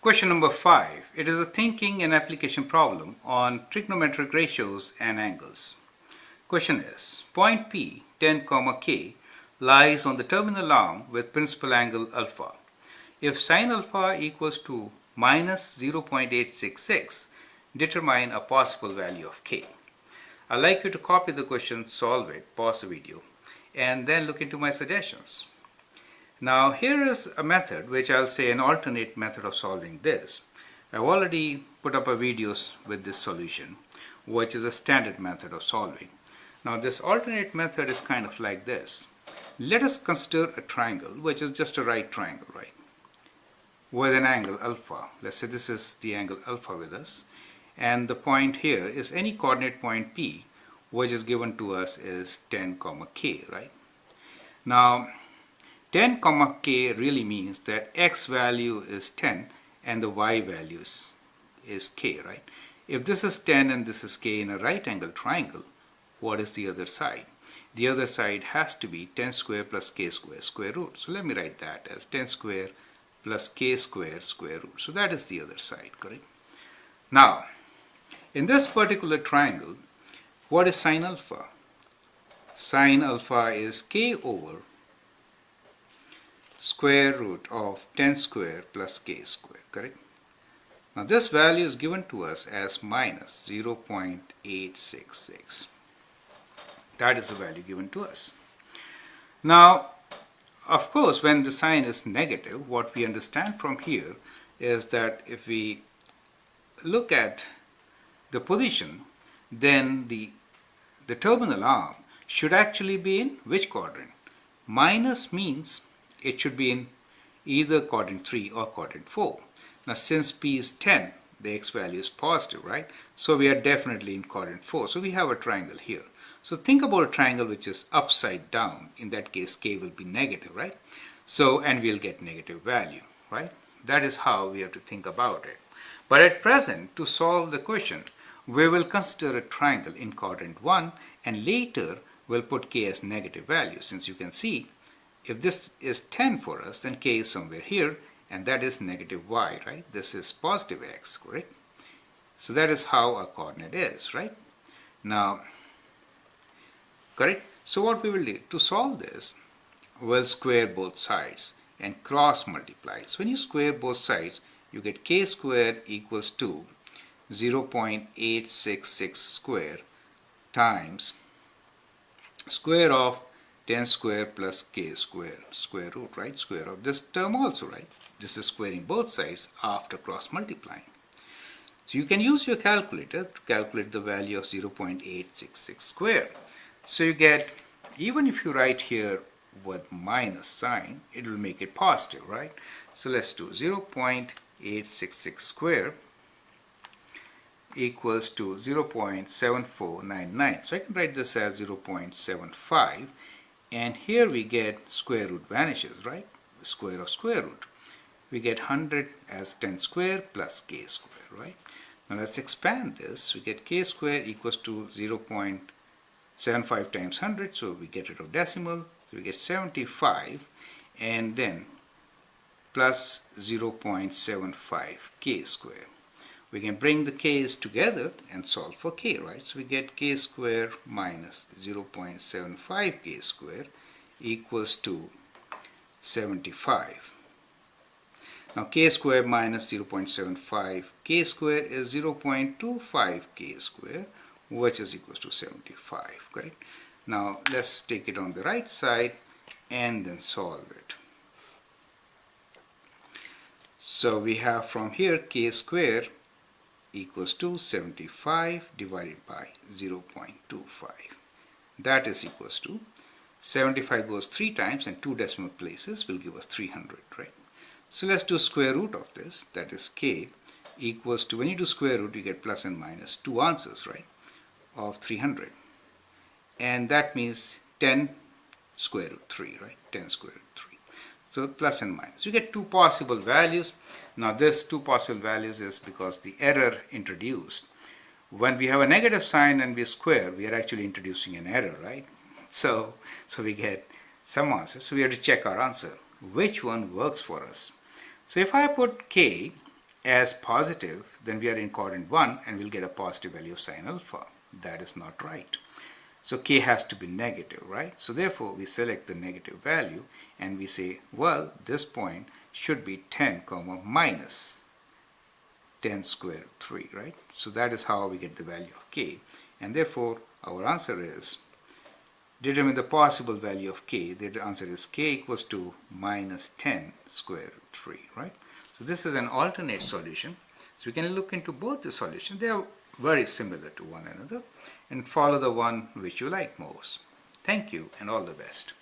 Question number 5. It is a thinking and application problem on trigonometric ratios and angles. Question is, point P, 10, K lies on the terminal arm with principal angle alpha. If sine alpha equals to minus 0.866, determine a possible value of K. I'd like you to copy the question, solve it, pause the video, and then look into my suggestions. Now here is a method which I'll say an alternate method of solving this. I've already put up a videos with this solution, which is a standard method of solving. Now this alternate method is kind of like this. Let us consider a triangle which is just a right triangle, right? With an angle alpha. Let's say this is the angle alpha with us. And the point here is any coordinate point P, which is given to us is 10, K, right? Now 10, K really means that x value is 10 and the y value is K, right? If this is 10 and this is K in a right angle triangle, what is the other side? The other side has to be 10 square plus K square square root. So let me write that as 10 square plus K square square root. So that is the other side, correct? Now, in this particular triangle, what is sine alpha? Sine alpha is K over square root of 10 square plus K square, correct? Now this value is given to us as minus 0.866. That is the value given to us. Now, of course, when the sign is negative, what we understand from here is that if we look at the position, then the terminal arm should actually be in which quadrant? Minus means it should be in either quadrant 3 or quadrant 4. Now since P is 10, the x value is positive, right? So we are definitely in quadrant 4. So we have a triangle here. So think about a triangle which is upside down. In that case, K will be negative, right? So, and we'll get negative value, right? That is how we have to think about it. But at present, to solve the question, we will consider a triangle in quadrant 1 and later we'll put K as negative value. Since you can see, if this is 10 for us, then K is somewhere here and that is negative y, right? This is positive x, correct? So that is how our coordinate is, right? Now, correct? So what we will do to solve this, we'll square both sides and cross multiply. So when you square both sides, you get K squared equals to 0.866 square times square of 10 square plus K square, square root, right? Square of this term also, right? This is squaring both sides after cross multiplying. So you can use your calculator to calculate the value of 0.866 square. So you get, even if you write here with minus sign, it will make it positive, right? So let's do 0.866 square equals to 0.7499. So I can write this as 0.75. And here we get square root vanishes, right? The square of square root. We get 100 as 10 square plus K square, right? Now let's expand this. We get K square equals to 0.75 times 100. So we get rid of decimal. So we get 75 and then plus 0.75 K square. We can bring the K's together and solve for K, right? So we get K square minus 0.75 K square equals to 75. Now K square minus 0.75 K square is 0.25 K square, which is equals to 75, correct? Now let's take it on the right side and then solve it. So we have from here K square equals to 75 divided by 0.25. That is equals to 75 goes 3 times and 2 decimal places will give us 300, right? So let's do square root of this. That is K equals to, when you do square root, you get plus and minus 2 answers, right, of 300. And that means 10 square root 3, right? 10 square root 3. So plus and minus. You get 2 possible values. Now this 2 possible values is because the error introduced. When we have a negative sign and we square, we are actually introducing an error, right? So we get some answers. So we have to check our answer. Which one works for us? So if I put K as positive, then we are in quadrant 1 and we'll get a positive value of sine alpha. That is not right. So k has to be negative, right? So therefore we select the negative value and we say, well, this point should be 10 comma minus 10 square root 3, right? So that is how we get the value of k, and therefore our answer is determine the possible value of k. The answer is k equals to minus 10 square root 3, right? So this is an alternate solution. So we can look into both the solutions. They are very similar to one another, and follow the one which you like most. Thank you and all the best.